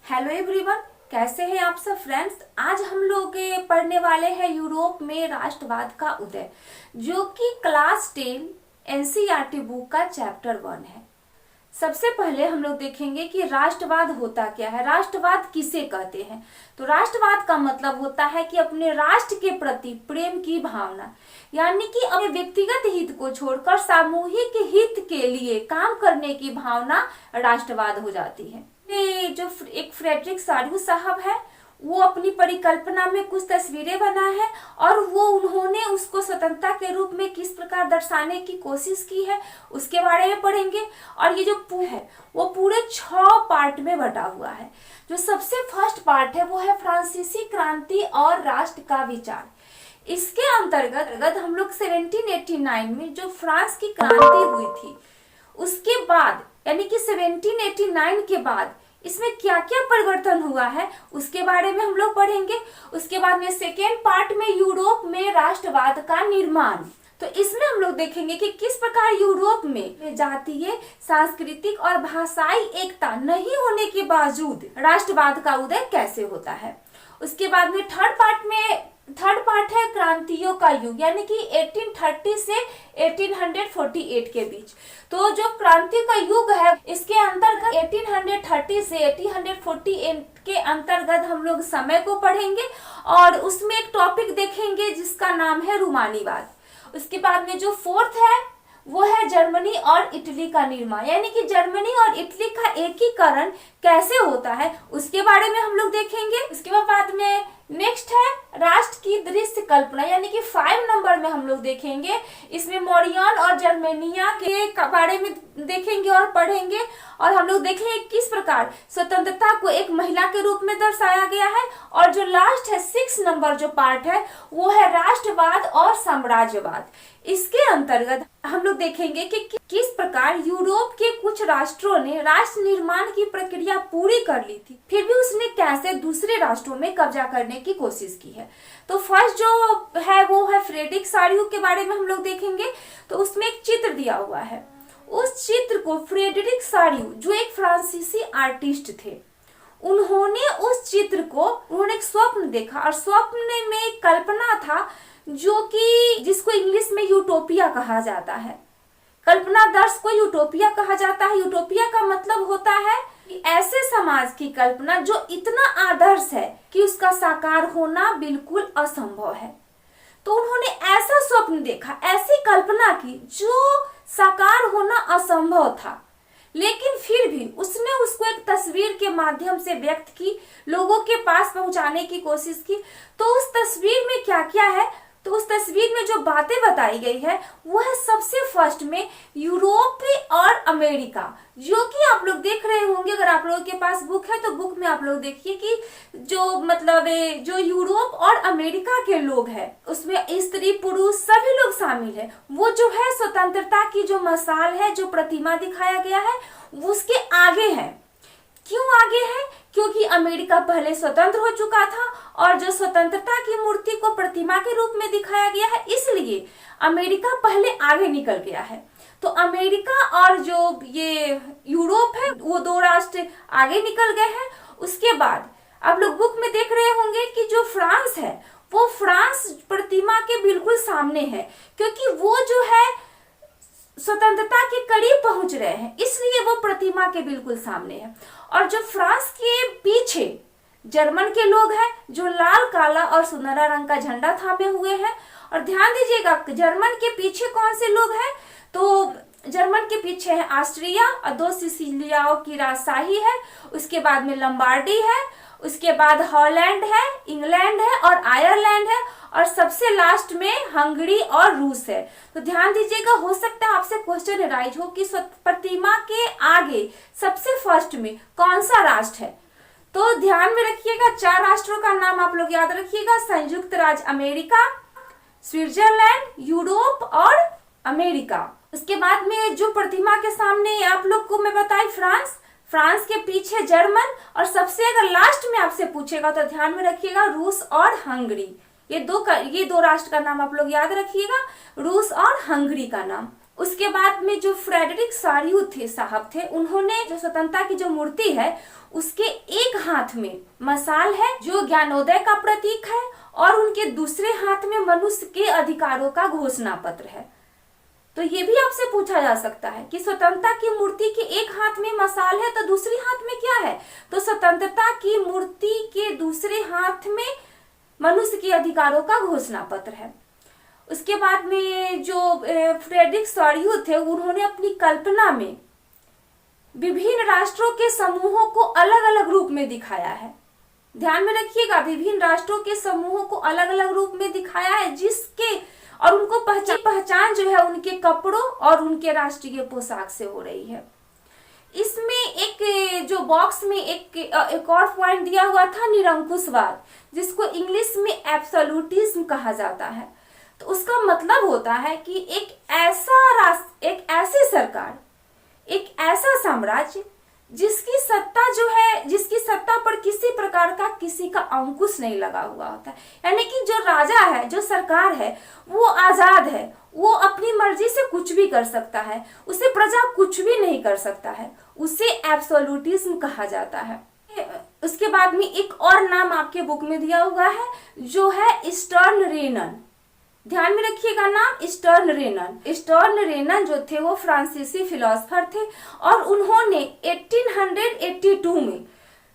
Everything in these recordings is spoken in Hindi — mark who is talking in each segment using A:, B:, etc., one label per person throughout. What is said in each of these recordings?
A: हेलो एवरीवन, कैसे हैं आप सब फ्रेंड्स। आज हम लोग पढ़ने वाले हैं यूरोप में राष्ट्रवाद का उदय, जो कि क्लास 10 एनसीईआरटी बुक का चैप्टर 1 है। सबसे पहले हम लोग देखेंगे कि राष्ट्रवाद होता क्या है, राष्ट्रवाद किसे कहते हैं। तो राष्ट्रवाद का मतलब होता है कि अपने राष्ट्र के प्रति प्रेम की भावना, यानी कि अपने व्यक्तिगत हित को छोड़कर सामूहिक हित के लिए काम करने की भावना राष्ट्रवाद हो जाती है। ये जो एक फ्रेडरिक सारियू साहब है, वो अपनी परिकल्पना में कुछ तस्वीरें बना है और वो उन्होंने उसको स्वतंत्रता के रूप में किस प्रकार दर्शाने की कोशिश की है उसके बारे में पढ़ेंगे। और ये जो है वो पूरे 6 पार्ट में बटा हुआ है। जो सबसे फर्स्ट पार्ट है वो है फ्रांसीसी क्रांति और राष्ट्र का विचार। इसके अंतर्गत हम लोग 1789 में जो फ्रांस की क्रांति हुई थी उसके बाद, यानी कि 1789 के बाद इसमें क्या क्या परिवर्तन हुआ है उसके बारे में हम लोग पढ़ेंगे। उसके बाद में सेकेंड पार्ट में यूरोप में राष्ट्रवाद का निर्माण। तो इसमें हम लोग देखेंगे कि किस प्रकार यूरोप में जातीय, सांस्कृतिक और भाषाई एकता नहीं होने के बावजूद राष्ट्रवाद का उदय कैसे होता है। उसके बाद में थर्ड पार्ट है क्रांतियों का युग, यानी कि 1830 से 1848 के बीच। तो जो क्रांति का युग है इसके अंतर्गत 1830 से 1848 के अंतर्गत हम लोग समय को पढ़ेंगे और उसमें एक टॉपिक देखेंगे जिसका नाम है रूमानीवाद। उसके बाद में जो फोर्थ है वो है जर्मनी और इटली का निर्माण, यानी कि जर्मनी और इटली का एकीकरण कैसे होता है उसके बारे में हम लोग देखेंगे। उसके बाद में नेक्स्ट है राष्ट्र की दृश्य कल्पना, यानी कि 5 नंबर में हम लोग देखेंगे। इसमें मोरियन और जर्मेनिया के बारे में देखेंगे और पढ़ेंगे और हम लोग देखेंगे किस प्रकार स्वतंत्रता को एक महिला के रूप में दर्शाया गया है। और जो लास्ट है 6 नंबर जो पार्ट है वो है राष्ट्रवाद और साम्राज्यवाद। इसके अंतर्गत हम लोग देखेंगे कि किस प्रकार यूरोप के कुछ राष्ट्रों ने राष्ट्र निर्माण की प्रक्रिया पूरी कर ली थी, फिर भी उसने कैसे दूसरे राष्ट्रों में कब्जा करने की कोशिश की है। तो फर्स्ट जो है वो है फ्रेडरिक सारियू के बारे में हम लोग देखेंगे। तो उसमें एक चित्र दिया हुआ है, उस चित्र को फ्रेडरिक सारियू जो एक फ्रांसीसी आर्टिस्ट थे, उन्होंने उस चित्र को उन्होंने एक स्वप्न देखा और स्वप्न में एक कल्पना था जो कि जिसको इंग्लिश में यूटोपिया कहा जाता है। कल्पना दर्श को यूटोपिया कहा जाता है। यूटोपिया का मतलब होता है कि ऐसे समाज की कल्पना जो इतना आदर्श है कि उसका साकार होना बिल्कुल असंभव है। तो उन्होंने ऐसा स्वप्न देखा, ऐसी कल्पना की जो साकार होना असंभव था, लेकिन फिर भी उसने उसको एक तस्वीर के माध्यम से व्यक्त की, लोगों के पास पहुंचाने की कोशिश की। तो उस तस्वीर में क्या क्या है, तो उस तस्वीर में जो बातें बताई गई है वो है सबसे फर्स्ट में यूरोप और अमेरिका, जो कि आप लोग देख रहे होंगे। अगर आप लोगों के पास बुक है तो बुक में आप लोग देखिए कि जो मतलब जो यूरोप और अमेरिका के लोग हैं उसमें स्त्री पुरुष सभी लोग शामिल है। वो जो है स्वतंत्रता की जो मसाल है, जो प्रतिमा दिखाया गया है उसके आगे है। क्यों आगे है? क्योंकि अमेरिका पहले स्वतंत्र हो चुका था और जो स्वतंत्रता की मूर्ति को प्रतिमा के रूप में दिखाया गया है, इसलिए अमेरिका पहले आगे निकल गया है। तो अमेरिका और जो ये यूरोप है वो 2 राष्ट्र आगे निकल गए हैं। उसके बाद आप लोग बुक में देख रहे होंगे कि जो फ्रांस है वो फ्रांस प्रतिमा के बिल्कुल सामने है, क्योंकि वो जो है स्वतंत्रता के करीब पहुंच रहे हैं, इसलिए वो प्रतिमा के बिल्कुल सामने है। और जो फ्रांस के पीछे जर्मन के लोग हैं जो लाल, काला और सुनहरा रंग का झंडा थामे हुए हैं। और ध्यान दीजिएगा जर्मन के पीछे कौन से लोग हैं, तो जर्मन के पीछे है ऑस्ट्रिया और 2 सिसिलियाओं की राजशाही है। उसके बाद में लंबार्डी है, उसके बाद हॉलैंड है, इंग्लैंड है और आयरलैंड है और सबसे लास्ट में हंगरी और रूस है। तो ध्यान दीजिएगा, हो सकता है आपसे क्वेश्चन राइज हो कि प्रतिमा के आगे सबसे फर्स्ट में कौन सा राष्ट्र है। तो ध्यान में रखिएगा 4 राष्ट्रों का नाम आप लोग याद रखिएगा, संयुक्त राज्य अमेरिका, स्विट्जरलैंड, यूरोप और अमेरिका। उसके बाद में जो प्रतिमा के सामने आप लोग को मैं बताई फ्रांस के पीछे जर्मन और सबसे अगर लास्ट में आपसे पूछेगा तो ध्यान में रखिएगा रूस और हंगरी। ये दो राष्ट्र का नाम आप लोग याद रखिएगा, रूस और हंगरी का नाम। उसके बाद में जो फ्रेडरिक सारियू थे साहब थे, उन्होंने जो स्वतंत्रता की जो मूर्ति है उसके एक हाथ में मशाल है जो ज्ञानोदय का प्रतीक है, और उनके दूसरे हाथ में मनुष्य के अधिकारों का घोषणा पत्र है। तो ये भी आपसे पूछा जा सकता है कि स्वतंत्रता की मूर्ति के एक हाथ में मशाल है तो दूसरी हाथ में क्या है? तो स्वतंत्रता की मूर्ति के दूसरे हाथ में मनुष्य के अधिकारों का घोषणा पत्र है। उसके बाद में जो फ्रेडरिक सारियू थे, उन्होंने अपनी कल्पना में विभिन्न राष्ट्रों के समूहों को अलग अलग रूप में दिखाया है। ध्यान में रखिएगा, विभिन्न राष्ट्रों के समूहों को अलग अलग रूप में दिखाया है, जिसके और उनको पहचान जो है उनके कपड़ों और उनके राष्ट्रीय पोशाक से हो रही है। इसमें एक जो बॉक्स में एक और पॉइंट दिया हुआ था, निरंकुशवाद, जिसको इंग्लिश में एब्सोल्यूटिज्म कहा जाता है। तो उसका मतलब होता है कि एक ऐसी सरकार, एक ऐसा साम्राज्य जिसकी सत्ता पर किसी प्रकार का किसी का अंकुश नहीं लगा हुआ होता है। यानी कि जो राजा है, जो सरकार है, वो आजाद है, वो अपनी मर्जी से कुछ भी कर सकता है, उसे प्रजा कुछ भी नहीं कर सकता है, उसे एब्सोल्यूटिज्म कहा जाता है। उसके बाद में एक और नाम आपके बुक में दिया हुआ है जो है स्टर्न रेनन। ध्यान में रखिएगा नाम स्टर्न रेनन। स्टर्न रेनन जो थे वो फ्रांसीसी फिलोसफर थे और उन्होंने 1882 में,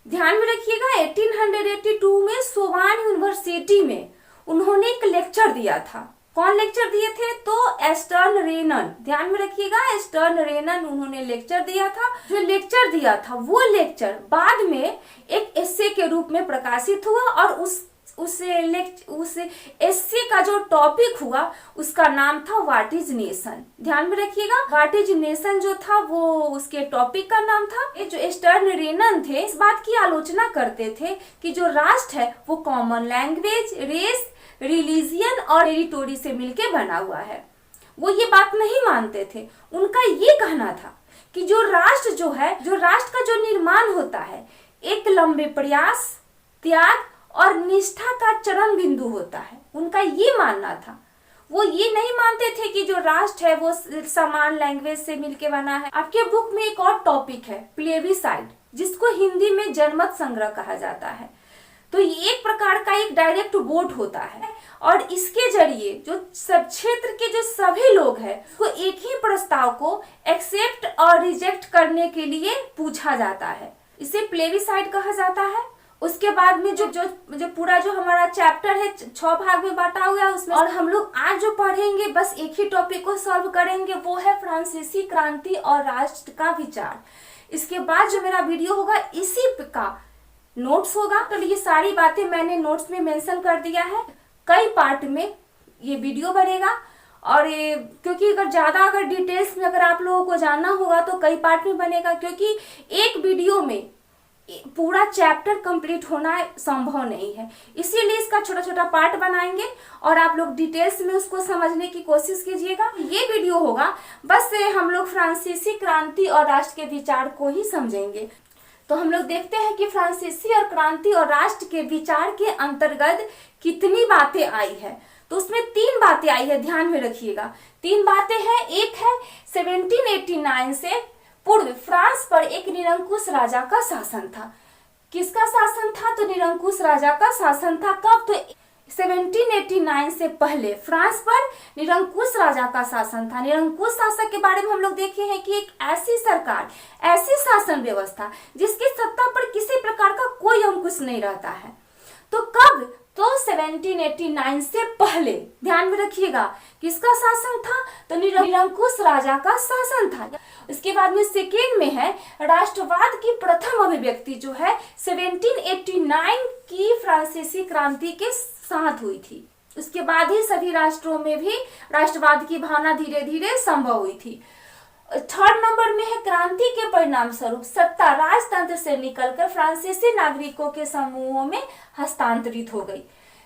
A: ध्यान में रखिएगा 1882 में सोवान यूनिवर्सिटी में उन्होंने एक लेक्चर दिया था। कौन लेक्चर दिए थे? तो स्टर्न रेनन। ध्यान में रखिएगा स्टर्न रेनन उन्होंने लेक्चर दिया था। जो लेक्चर दिया था वो लेक्चर बाद में एक एस्से के रूप में प्रकाशित हुआ और उस एस्से का जो टॉपिक हुआ उसका नाम था व्हाट इज नेशन। ध्यान में रखिएगा व्हाट इज नेशन जो था वो उसके टॉपिक का नाम था। ये जो स्टर्न रेनन थे इस बात की आलोचना करते थे कि जो राष्ट्र है वो कॉमन लैंग्वेज, रेस, रिलीजियन और टेरिटोरी से मिलके बना हुआ है। वो ये बात नहीं मानते थे। उनका ये कहना था कि जो राष्ट्र का जो निर्माण होता है एक लंबे प्रयास, त्याग और निष्ठा का चरम बिंदु होता है। उनका ये मानना था। वो ये नहीं मानते थे कि जो राष्ट्र है वो समान लैंग्वेज से मिलके बना है। आपके बुक में एक और टॉपिक है प्लेबिसाइड, जिसको हिंदी में जनमत संग्रह कहा जाता है। तो ये एक प्रकार का एक डायरेक्ट वोट होता है और इसके जरिए जो सब क्षेत्र के जो सभी लोग हैं वो एक ही प्रस्ताव को एक्सेप्ट और रिजेक्ट करने के लिए पूछा जाता है। इसे प्लेबिसाइड कहा जाता है। उसके बाद में जो पूरा जो हमारा चैप्टर है 6 भाग में बांटा हुआ है उसमें, और हम लोग आज जो पढ़ेंगे बस एक ही टॉपिक को सॉल्व करेंगे, वो है फ्रांसीसी क्रांति और राष्ट्र का विचार। इसके बाद जो मेरा वीडियो होगा इसी का नोट्स होगा। तो ये सारी बातें मैंने नोट्स में मेंशन कर दिया है। कई पार्ट में ये वीडियो बनेगा और क्योंकि अगर डिटेल्स में अगर आप लोगों को जानना होगा तो कई पार्ट में बनेगा, क्योंकि एक वीडियो में पूरा चैप्टर कंप्लीट होना संभव नहीं है। इसीलिए इसका छोटा छोटा पार्ट बनाएंगे और आप लोग डिटेल्स में उसको समझने की कोशिश कीजिएगा। ये वीडियो होगा बस हम लोग फ्रांसीसी क्रांति और राष्ट्र के विचार को ही समझेंगे। तो हम लोग देखते हैं कि फ्रांसीसी और क्रांति और राष्ट्र के विचार के अंतर्गत कितनी बातें आई है। तो उसमें 3 बातें आई है, ध्यान में रखिएगा। 3 बातें हैं। एक है 1789 से पूर्व फ्रांस पर एक निरंकुश राजा का शासन था। किसका शासन था? तो निरंकुश राजा का शासन था। कब? तो 1789 से पहले फ्रांस पर निरंकुश राजा का शासन था। निरंकुश शासक के बारे में हम लोग देखे हैं कि एक ऐसी सरकार, ऐसी शासन व्यवस्था जिसकी सत्ता पर किसी प्रकार का कोई अंकुश नहीं रहता है। तो कब? तो 1789 से पहले। ध्यान में रखिएगा किसका शासन था? तो निरंकुश राजा का शासन था। इसके बाद में सेकेंड में है राष्ट्रवाद की प्रथम अभिव्यक्ति जो है 1789 की फ्रांसीसी क्रांति के साथ हुई थी। उसके बाद ही सभी राष्ट्रों में भी राष्ट्रवाद की भावना धीरे धीरे संभव हुई थी। थर्ड नंबर में है क्रांति के परिणाम स्वरूप सत्ता राजतंत्र से निकलकर फ्रांसीसी नागरिकों के समूहों में हस्तांतरित हो गई।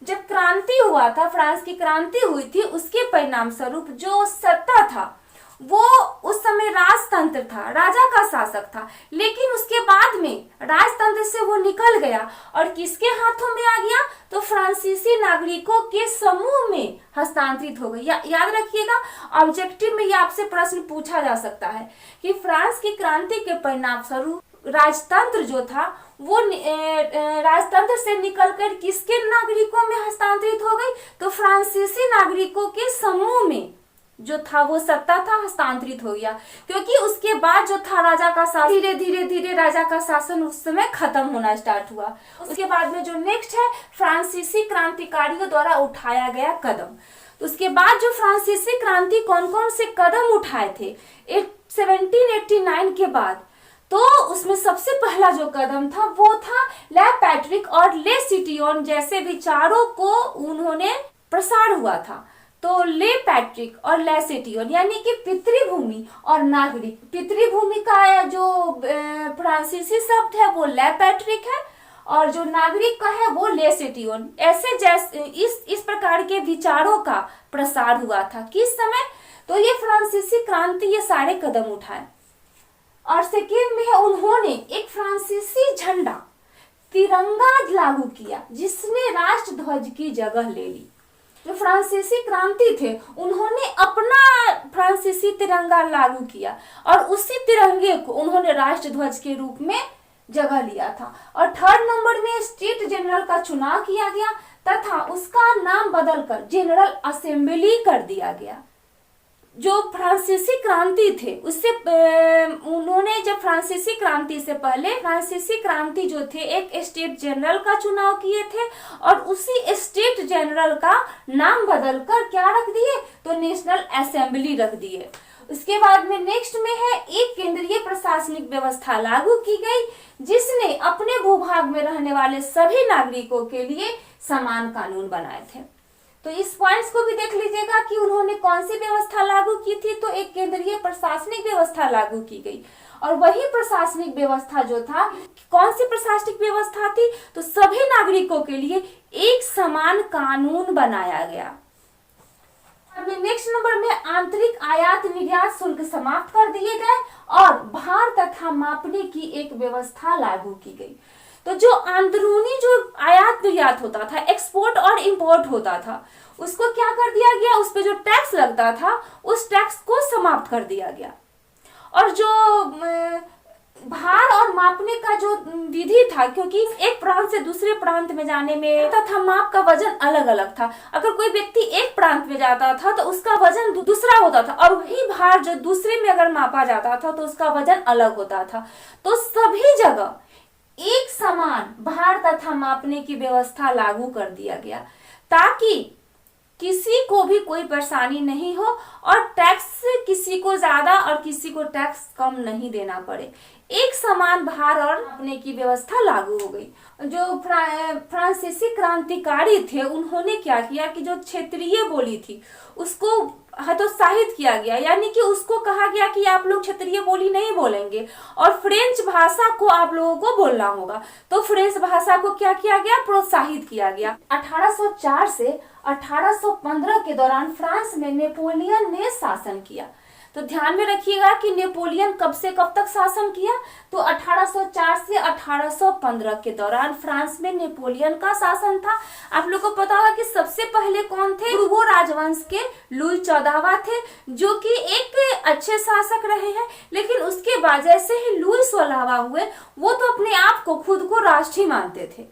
A: जब क्रांति हुआ था, फ्रांस की क्रांति हुई थी, उसके परिणाम स्वरूप जो सत्ता था वो उस समय राजतंत्र था, राजा का शासक था, लेकिन उसके बाद में राजतंत्र से वो निकल गया और किसके हाथों में आ गया, तो फ्रांसीसी नागरिकों के समूह में हस्तांतरित हो गई। याद रखिएगा, ऑब्जेक्टिव में ये आपसे प्रश्न पूछा जा सकता है कि फ्रांस की क्रांति के परिणाम स्वरूप राजतंत्र जो था वो राजतंत्र से निकलकर किसके नागरिकों में हस्तांतरित हो गई, तो फ्रांसीसी नागरिकों के समूह में जो था वो सत्ता था हस्तांतरित हो गया, क्योंकि उसके बाद जो था राजा का शासन धीरे धीरे राजा का शासन उस समय खत्म होना स्टार्ट हुआ। उसके बाद में जो नेक्स्ट है फ्रांसीसी क्रांतिकारियों द्वारा उठाया गया कदम। तो उसके बाद जो फ्रांसीसी क्रांति कौन कौन से कदम उठाए थे 1789 के बाद, तो उसमें सबसे पहला जो कदम था वो था ले पैट्रिक और ले सिटियोन जैसे विचारों को उन्होंने प्रसार हुआ था। तो ले पैट्रिक और ले सिटियोन यानी कि पितृभूमि और नागरिक, पितृभूमि का जो फ्रांसीसी शब्द है वो ले पैट्रिक है और जो नागरिक का है वो ले सिटियोन। ऐसे जैसे इस प्रकार के विचारों का प्रसार हुआ था किस समय, तो ये फ्रांसीसी क्रांति ये सारे कदम उठाए। और सेकेंड में है उन्होंने एक फ्रांसीसी झंडा तिरंगा लागू किया जिसने राष्ट्रध्वज की जगह ले ली। जो फ्रांसीसी क्रांति थे उन्होंने अपना फ्रांसीसी तिरंगा लागू किया और उसी तिरंगे को उन्होंने राष्ट्रध्वज के रूप में जगह लिया था। और थर्ड नंबर में स्टेट जनरल का चुनाव किया गया तथा उसका नाम बदलकर जनरल असेंबली कर दिया गया। जो फ्रांसीसी क्रांति थे उससे उन्होंने जब फ्रांसीसी क्रांति से पहले फ्रांसीसी क्रांति जो थे एक स्टेट जनरल का चुनाव किए थे और उसी स्टेट जनरल का नाम बदलकर क्या रख दिए, तो नेशनल असेंबली रख दिए। उसके बाद में नेक्स्ट में है एक केंद्रीय प्रशासनिक व्यवस्था लागू की गई जिसने अपने भूभाग में रहने वाले सभी नागरिकों के लिए समान कानून बनाए थे। तो इस पॉइंट्स को भी देख लीजिएगा कि उन्होंने कौन सी व्यवस्था लागू की थी, तो एक केंद्रीय प्रशासनिक व्यवस्था लागू की गई। और वही प्रशासनिक व्यवस्था जो था, कौन सी प्रशासनिक व्यवस्था थी, तो सभी नागरिकों के लिए एक समान कानून बनाया गया। नेक्स्ट नंबर में आंतरिक आयात निर्यात शुल्क समाप्त कर दिए गए और भार तथा मापने की एक व्यवस्था लागू की गई। तो जो अंदरूनी जो आयात निर्यात होता था, एक्सपोर्ट और इंपोर्ट होता था, उसको क्या कर दिया गया, उस पे जो टैक्स लगता था उस टैक्स को समाप्त कर दिया गया। और जो भार और मापने का जो विधि था, क्योंकि एक प्रांत से दूसरे प्रांत में जाने में तथा माप का वजन अलग अलग था। अगर कोई व्यक्ति एक प्रांत में जाता था तो उसका वजन दूसरा होता था और वही भार जो दूसरे में अगर मापा जाता था तो उसका वजन अलग होता था। तो सभी जगह एक समान भार तथा मापने की व्यवस्था लागू कर दिया गया ताकि किसी को भी कोई परेशानी नहीं हो और टैक्स किसी को ज्यादा और किसी को टैक्स कम नहीं देना पड़े। एक समान भार और मापने की व्यवस्था लागू हो गई। जो फ्रांसीसी क्रांतिकारी थे उन्होंने क्या किया कि जो क्षेत्रीय बोली थी उसको हतोत्साहित किया गया, यानी कि उसको कहा गया कि आप लोग क्षेत्रीय बोली नहीं बोलेंगे और फ्रेंच भाषा को आप लोगों को बोलना होगा। तो फ्रेंच भाषा को क्या किया गया, प्रोत्साहित किया गया। 1804 से 1815 के दौरान फ्रांस में नेपोलियन ने शासन किया। तो ध्यान में रखिएगा कि नेपोलियन कब से कब तक शासन किया, तो 1804 से 1815 के दौरान फ्रांस में नेपोलियन का शासन था। आप लोग को पता होगा कि सबसे पहले कौन थे, वो राजवंश के लुई 14वां थे जो कि एक अच्छे शासक रहे हैं। लेकिन उसके बाद जैसे ही लुई 16वां हुए वो तो अपने आप को खुद को राष्ट्रीय मानते थे।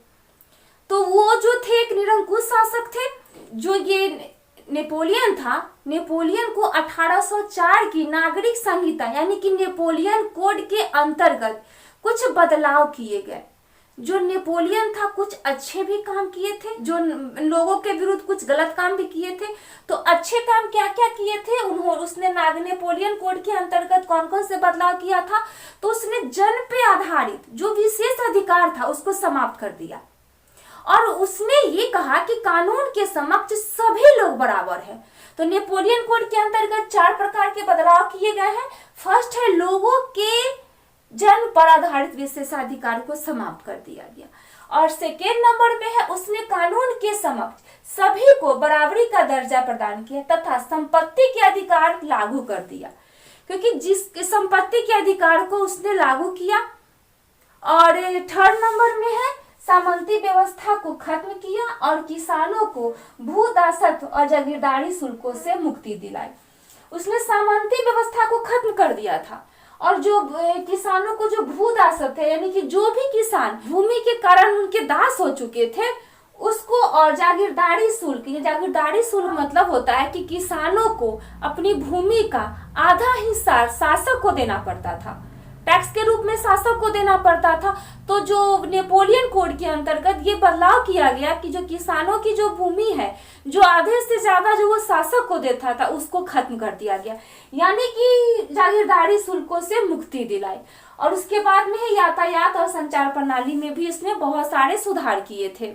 A: तो वो जो थे एक निरंकुश शासक थे। जो ये नेपोलियन था, नेपोलियन को 1804 की नागरिक संहिता यानी कि नेपोलियन कोड के अंतर्गत कुछ बदलाव किए गए। जो नेपोलियन था कुछ अच्छे भी काम किए थे, जो लोगों के विरुद्ध कुछ गलत काम भी किए थे। तो अच्छे काम क्या क्या किए थे उसने नेपोलियन कोड के अंतर्गत कौन कौन से बदलाव किया था, तो उसने जन पे आधारित जो विशेष अधिकार था उसको समाप्त कर दिया और उसने ये कहा कि कानून के समक्ष सभी लोग बराबर हैं। तो नेपोलियन कोड के अंतर्गत 4 प्रकार के बदलाव किए गए हैं। फर्स्ट है लोगों के जन पर आधारित विशेषाधिकार को समाप्त कर दिया गया और सेकेंड नंबर में है उसने कानून के समक्ष सभी को बराबरी का दर्जा प्रदान किया तथा संपत्ति के अधिकार लागू कर दिया। क्योंकि जिस संपत्ति के अधिकार को उसने लागू किया। और थर्ड नंबर में है सामंती व्यवस्था को खत्म किया और किसानों को भू दासत्व और जागीरदारी शुल्कों से मुक्ति दिलाई। उसने सामंती व्यवस्था को खत्म कर दिया था और जो किसानों को जो भू दासत्व है, यानी कि जो भी किसान भूमि के कारण उनके दास हो चुके थे उसको, और जागीरदारी शुल्क, ये जागीरदारी शुल्क मतलब होता है कि किसानों को अपनी भूमि का आधा हिस्सा शासक को देना पड़ता था, टैक्स के रूप में शासक को देना पड़ता था। तो जो नेपोलियन कोड के अंतर्गत ये बदलाव किया गया कि जो किसानों की जो भूमि है, जो आधे से ज्यादा जो वो शासक को देता था, उसको खत्म कर दिया गया, यानी कि जागीरदारी शुल्कों से मुक्ति दिलाई। और उसके बाद में है यातायात और संचार प्रणाली में भी इसने बहुत सारे सुधार किए थे।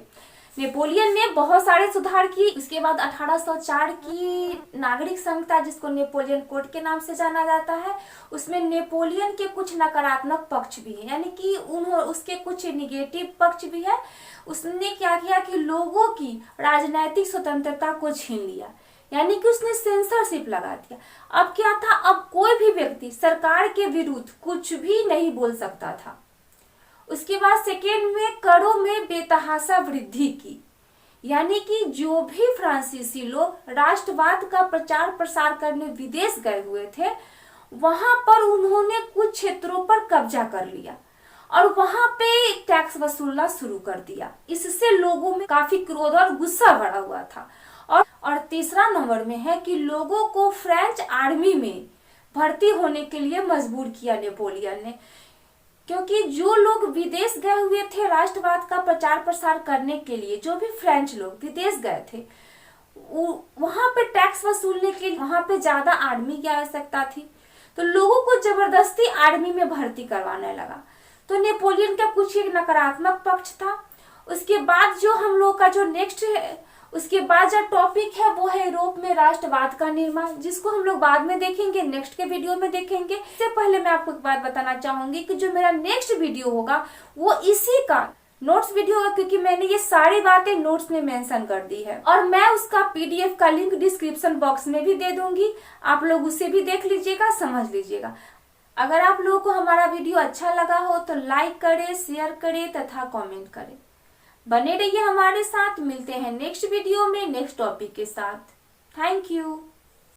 A: नेपोलियन ने बहुत सारे सुधार किए। उसके बाद 1804 की नागरिक संहिता, जिसको नेपोलियन कोड के नाम से जाना जाता है, उसमें नेपोलियन के कुछ नकारात्मक पक्ष भी है, यानी कि उसके कुछ निगेटिव पक्ष भी है। उसने क्या किया कि लोगों की राजनैतिक स्वतंत्रता को छीन लिया, यानी कि उसने सेंसरशिप लगा दिया। अब क्या था, अब कोई भी व्यक्ति सरकार के विरुद्ध कुछ भी नहीं बोल सकता था। उसके बाद सेकेंड में करों में बेतहाशा वृद्धि की, यानी कि जो भी फ्रांसीसी लोग राष्ट्रवाद का प्रचार प्रसार करने विदेश गए हुए थे, वहां पर उन्होंने कुछ क्षेत्रों पर कब्जा कर लिया और वहां पे टैक्स वसूलना शुरू कर दिया। इससे लोगों में काफी क्रोध और गुस्सा भरा हुआ था। और तीसरा नंबर में है कि लोगों को फ्रेंच आर्मी में भर्ती होने के लिए मजबूर किया नेपोलियन ने, क्योंकि जो लोग विदेश गए हुए थे राष्ट्रवाद का प्रचार प्रसार करने के लिए, जो भी फ्रेंच लोग विदेश गए थे, वहां पे टैक्स वसूलने के लिए वहां पे ज्यादा आर्मी की आवश्यकता थी, तो लोगों को जबरदस्ती आर्मी में भर्ती करवाने लगा। तो नेपोलियन का कुछ एक नकारात्मक पक्ष था। उसके बाद जो हम लोग का जो नेक्स्ट है, उसके बाद जो टॉपिक है वो है यूरोप में राष्ट्रवाद का निर्माण, जिसको हम लोग बाद में देखेंगे, नेक्स्ट के वीडियो में देखेंगे। इससे पहले मैं आपको एक बात बताना चाहूंगी कि जो मेरा नेक्स्ट वीडियो होगा वो इसी का नोट्स वीडियो होगा, क्योंकि मैंने ये सारी बातें नोट्स में मेंशन कर दी है और मैं उसका पीडीएफ का लिंक डिस्क्रिप्शन बॉक्स में भी दे दूंगी। आप लोग उसे भी देख लीजिएगा, समझ लीजिएगा। अगर आप लोगों को हमारा वीडियो अच्छा लगा हो तो लाइक करें, शेयर करें तथा कॉमेंट करें। बने रहिए हमारे साथ। मिलते हैं नेक्स्ट वीडियो में नेक्स्ट टॉपिक के साथ। Thank you.